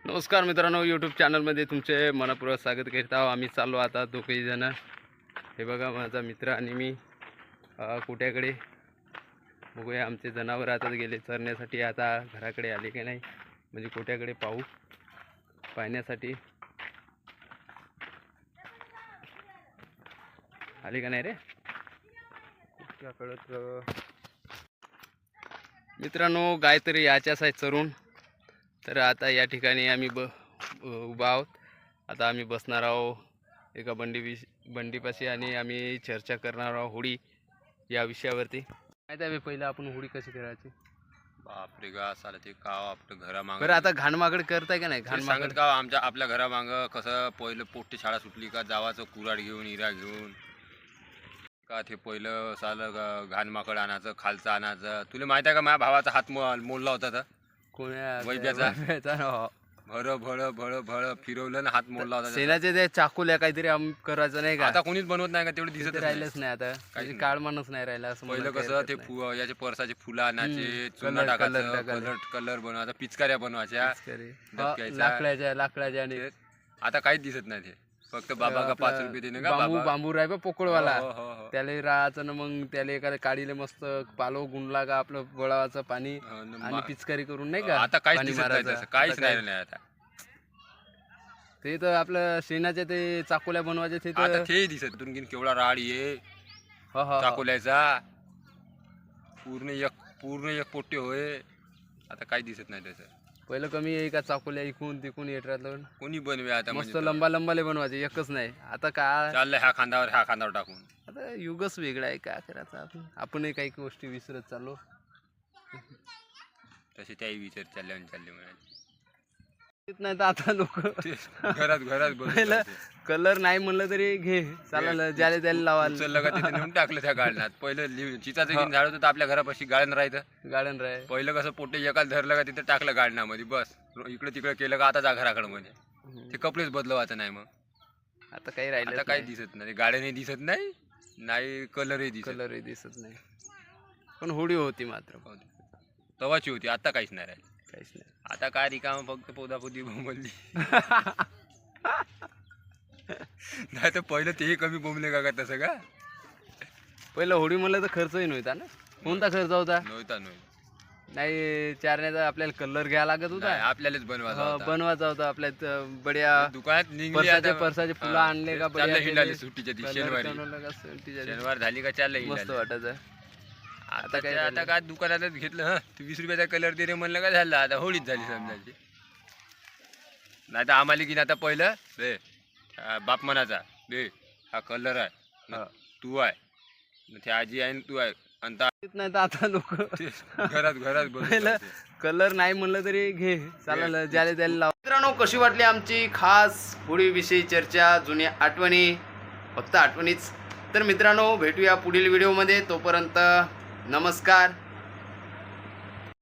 नमस्कार मित्रांनो, यूट्यूब चॅनलमध्ये तुमचे मनपूर्वक स्वागत करीत आहोत। आम्ही चाललो आता दोघेही जण। हे बघा माझा मित्र आणि मी कुट्याकडे बघूया। आमचे जनावर आता गेले चरण्यासाठी, आता घराकडे आले की नाही म्हणजे कुट्याकडे पाहण्यासाठी आले का नाही रे कुट्याकडं। मित्रांनो गाय तरी याच्याच आहे चरून, तर आता या ठिकाणी आम्ही उभा आहोत। आता आम्ही बसणार आहोत एका बंडीपाशी आणि आम्ही चर्चा करणार आहोत होडी या विषयावरती। माहिती आहे पहिलं आपण होडी कशी करायची? बापरे गा साला ते काव आपलं घरामागं बरं आता घाणमागड करताय का नाही? सांगत का आपल्या घरामागं कसं पहिलं पोट्टी शाळा सुटली का जावाचं कुऱ्हाड घेऊन हिरा घेऊन का ते पहिलं सालं घाणमाकड आणायचं, खालचं आणायचं। तुला माहिती आहे का माझ्या भावाचा हात मोडला होता तर कोण्या वैब्याचा भळ भळ भळ भळ फिरवलं ना हात मोडला होता। शेणाचे ते चाकूल्या काहीतरी करायचं नाही का? आता कोणीच बनवत नाही का? तेवढं दिसत राहिलंच नाही आता, काही काळ मानच नाही राहिला असं। पहिलं कसं ते याचे परसाचे फुलं आणायचे, चुना टाकायचं, कलर बनवायचा, पिचकाऱ्या बनवायच्या लाकडाच्या आणि आता काहीच दिसत नाही। ते फक्त बाबा का 5 रुपये देणे का बांबू राय पोकळवाला त्याला राहायचं ना, मग त्याला एखाद्या काडीले मस्त पालो गुंडला का आपलं बळावाचं पाणी आणि पिचकारी करून नाही का? आता काहीच दिसत नाही, काहीच नाही आता। ते तर आपलं शेणाचे ते चाकोल्या बनवायचे ते आता ते दिसत तुमकीन केवढा राड ये चाकोल्याचा पूर्ण एक पोट्टे होय। आता काही दिसत नाही त्याचं। पहिलं कमी आहे का चाकोल्या इकून तिकून येत राहिलं कोणी बनवे आता मस्त लंबाले बनवायचे, एकच नाही। आता काय चाललंय ह्या खांद्यावर टाकून। आता युगच वेगळा आहे, काय करायचं आपण काही गोष्टी विसरत चाललो। तसे त्याही विचार चालले म्हणाले नाही तर आता लोक घरात पहिलं कलर नाही म्हणलं तरी घे चालेल, ज्याला त्याला लावायला उचललं का तिथे नेऊन टाकलं त्या गाळणात। पहिलं चिचाचं घेऊन झाड होतं आपल्या घरापाशी, गाळण गार्डन राय। पहिलं कसं पोटे एकाला धरलं का तिथे टाकलं गाळणामध्ये, बस इकडे तिकडे केलं का आता जा घराकडे म्हणजे ते कपडेच बदलवायचं नाही। मग आता काही राहिलं, आता काही दिसत नाही, गाड्याने दिसत नाही कलरही दिसत नाही। पण होडी होती मात्र तवाची होती, आता काहीच नाही राहिलं, काहीच नाही। आता काय रिकाम फक्त पोदापोदी बोंबलली नाही तर पहिलं तेही कमी बोंबले का तसं का? पहिलं होडी म्हणलं तर खर्चही नव्हता ना। कोणता खर्च होता? नव्हता नाही, चारण्याचा आपल्याला कलर घ्यायला लागत होता, आपल्यालाच बनवायचा होता आपल्या बड्या दुकानात निघली परसाचे फुलं आणले का बड्या सुट्टीच्या दिवशी शनिवार झाली का चाललं मस्त वाटायचं। आता काय दुकानातच घेतलं 20 रुपयाचा कलर दे रे म्हणलं का झालं, आता होळीच झाली समजायची। नाही तर आम्हाला की आता पहिलं बे बाप मनाचा बे हा कलर आहे, तू आहे ते आजी आहे तू आहे, नाही तर आता लोक घरात पहिलं कलर नाही म्हणलं तरी घे चालेल, ज्याला त्याला लाव। मित्रांनो, कशी वाटली आमची खास होळीविषयी चर्चा, जुन्या आठवणी, फक्त आठवणीच। तर मित्रांनो भेटूया पुढील व्हिडिओमध्ये, तोपर्यंत नमस्कार।